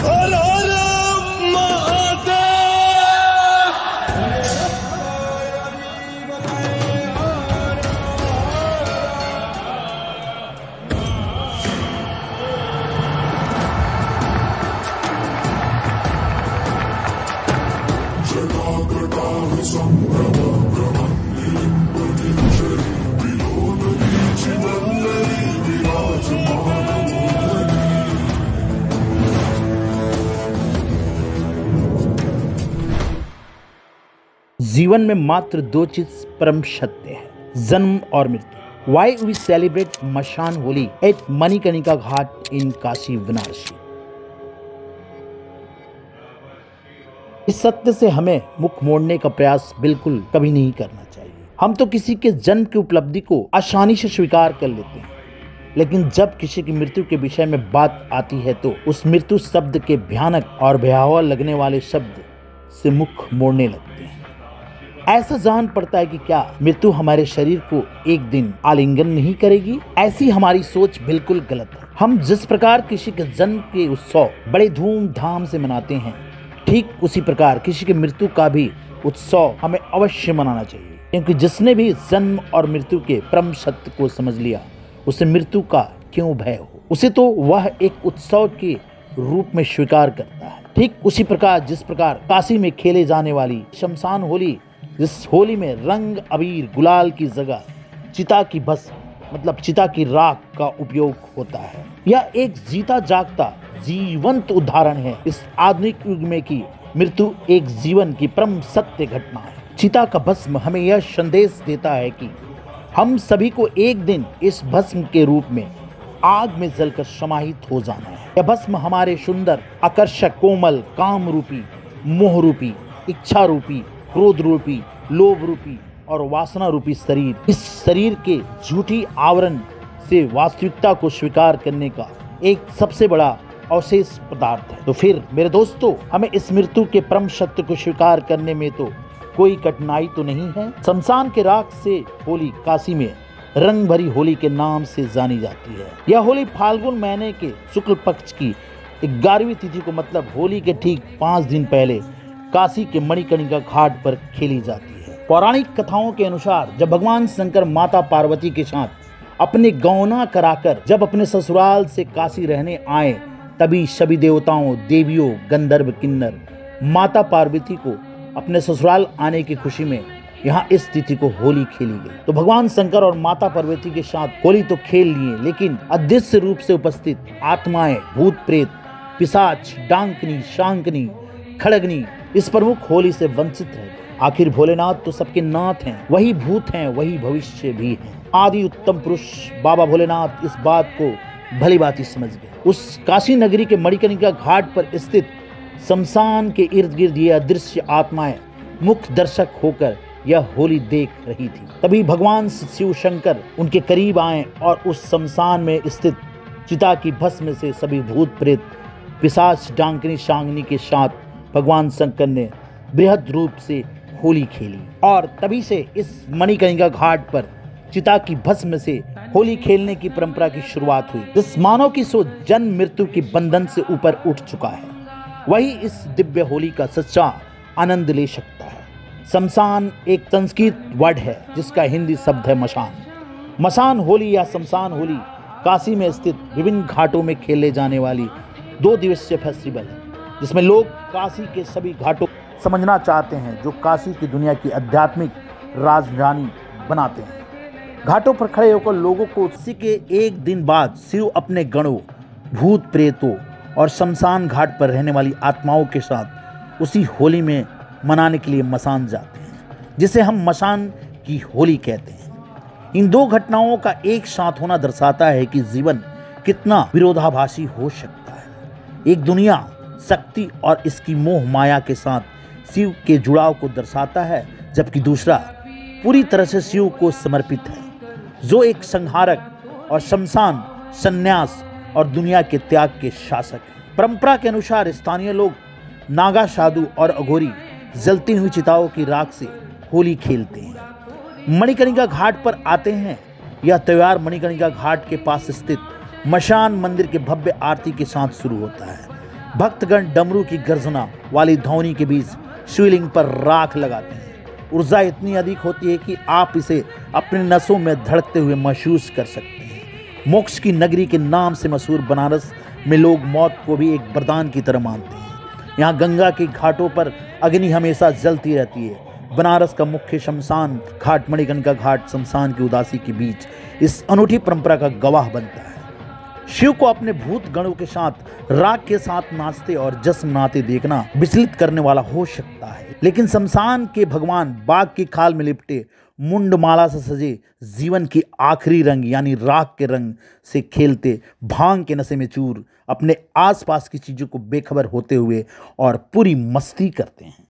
हर हर महादेव। जीवन में मात्र दो चीज परम सत्य है, जन्म और मृत्यु। Why we celebrate Mashan Holi at Manikarnika Ghat in Kashi Banarasi. इस सत्य से हमें मुख मोड़ने का प्रयास बिल्कुल कभी नहीं करना चाहिए। हम तो किसी के जन्म की उपलब्धि को आसानी से स्वीकार कर लेते हैं, लेकिन जब किसी की मृत्यु के विषय में बात आती है तो उस मृत्यु शब्द के भयानक और भयावह लगने वाले शब्द से मुख मोड़ने लगते हैं। ऐसा जान पड़ता है कि क्या मृत्यु हमारे शरीर को एक दिन आलिंगन नहीं करेगी? ऐसी हमारी सोच बिल्कुल गलत है। हम जिस प्रकार किसी के जन्म के उत्सव बड़े धूमधाम से मनाते हैं, ठीक उसी प्रकार किसी की मृत्यु का भी उत्सव हमें अवश्य मनाना चाहिए, क्योंकि जिसने भी जन्म और मृत्यु के परम सत्य को समझ लिया, उसे मृत्यु का क्यों भय हो? उसे तो वह एक उत्सव के रूप में स्वीकार करता है। ठीक उसी प्रकार जिस प्रकार काशी में खेले जाने वाली शमशान होली, जिस होली में रंग अबीर गुलाल की जगह चिता की भस्म मतलब चिता की राख का उपयोग होता है, यह एक जीता जागता जीवंत उदाहरण है इस आधुनिक युग में कि मृत्यु एक जीवन की परम सत्य घटना है। चिता का भस्म हमें यह संदेश देता है कि हम सभी को एक दिन इस भस्म के रूप में आग में जलकर समाहित हो जाना है। यह भस्म हमारे सुंदर, आकर्षक, कोमल, काम रूपी, मोह रूपी, इच्छा रूपी, क्रोध रूपी, लोभ रूपी और वासना रूपी शरीर, इस शरीर के झूठी आवरण से वास्तविकता को स्वीकार करने का एक सबसे बड़ा अवशेष पदार्थ है। तो फिर मेरे दोस्तों, हमें इस मृत्यु के परम सत्य को स्वीकार करने में तो कोई कठिनाई तो नहीं है। शमशान के राख से होली काशी में रंग भरी होली के नाम से जानी जाती है। यह होली फाल्गुन महीने के शुक्ल पक्ष की 11वीं तिथि को मतलब होली के ठीक 5 दिन पहले काशी के मणिकर्णिका घाट पर खेली जाती है। पौराणिक कथाओं के अनुसार जब भगवान शंकर माता पार्वती के साथ अपने गौना कराकर जब अपने ससुराल से काशी रहने आए, तभी सभी देवताओं, देवियों, गंधर्व, किन्नर माता पार्वती को अपने ससुराल आने की खुशी में यहाँ इस तिथि को होली खेली गई। तो भगवान शंकर और माता पार्वती के साथ होली तो खेल लिए, लेकिन अदृश्य रूप से उपस्थित आत्माएं, भूत प्रेत, पिशाच, डांकनी, शांकनी, खड़गनी इस प्रमुख होली से वंचित रह गए। आखिर भोलेनाथ तो सबके नाथ हैं, वही भूत हैं, वही भविष्य भी हैं। आदि उत्तम पुरुष बाबा भोलेनाथ इस बात को भली भांति समझ गए। उस काशी नगरी के मणिकर्णिका घाट पर स्थित शमशान के इर्द गिर्द ये अदृश्य आत्माएं मुख्य दर्शक होकर यह होली देख रही थी। तभी भगवान शिव शंकर उनके करीब आए और उस शमशान में स्थित चिता की भस्म से सभी भूत प्रेत, पिशाच, डांकनी, शांगनी के साथ भगवान शंकर ने बृहद रूप से होली खेली। और तभी से इस मणिकर्णिका घाट पर चिता की भस्म से होली खेलने की परंपरा की शुरुआत हुई। जिस मानव की सोच जन्म मृत्यु के बंधन से ऊपर उठ चुका है, वही इस दिव्य होली का सच्चा आनंद ले सकता है। शमशान एक संस्कृत वर्ड है जिसका हिंदी शब्द है मशान। मशान होली या शमशान होली काशी में स्थित विभिन्न घाटों में खेले जाने वाली 2 दिवसीय फेस्टिवल है, जिसमें लोग काशी के सभी घाटों समझना चाहते हैं जो काशी की दुनिया की आध्यात्मिक राजधानी बनाते हैं। घाटों पर खड़े होकर लोगों को उसी के एक दिन बाद शिव अपने गणों, भूत प्रेतों और शमशान घाट पर रहने वाली आत्माओं के साथ उसी होली में मनाने के लिए मसान जाते हैं, जिसे हम मसान की होली कहते हैं। इन 2 घटनाओं का एक साथ होना दर्शाता है कि जीवन कितना विरोधाभासी हो सकता है। एक दुनिया शक्ति और इसकी मोह माया के साथ शिव के जुड़ाव को दर्शाता है, जबकि दूसरा पूरी तरह से शिव को समर्पित है, जो एक संहारक और शमशान, संन्यास और दुनिया के त्याग के शासक है। परंपरा के अनुसार स्थानीय लोग नागा, साधु और अघोरी जलती हुई चिताओं की राख से होली खेलते हैं। मणिकर्णिका घाट पर आते हैं। यह त्योहार मणिकर्णिका घाट के पास स्थित मशान मंदिर के भव्य आरती के साथ शुरू होता है। भक्तगण डमरू की गर्जना वाली ध्वनि के बीच शिवलिंग पर राख लगाते हैं। ऊर्जा इतनी अधिक होती है कि आप इसे अपने नसों में धड़कते हुए महसूस कर सकते हैं। मोक्ष की नगरी के नाम से मशहूर बनारस में लोग मौत को भी एक वरदान की तरह मानते हैं। यहाँ गंगा के घाटों पर अग्नि हमेशा जलती रहती है। बनारस का मुख्य शमशान घाट मणिकर्णिका घाट शमशान की उदासी के बीच इस अनूठी परंपरा का गवाह बनता है। शिव को अपने भूत गणों के साथ राग के साथ नाचते और जश्न मनाते देखना विचलित करने वाला हो सकता है, लेकिन शमशान के भगवान बाघ की खाल में लिपटे मुंडमाला से सजे जीवन की आखिरी रंग यानी राग के रंग से खेलते, भांग के नशे में चूर, अपने आसपास की चीजों को बेखबर होते हुए और पूरी मस्ती करते हैं।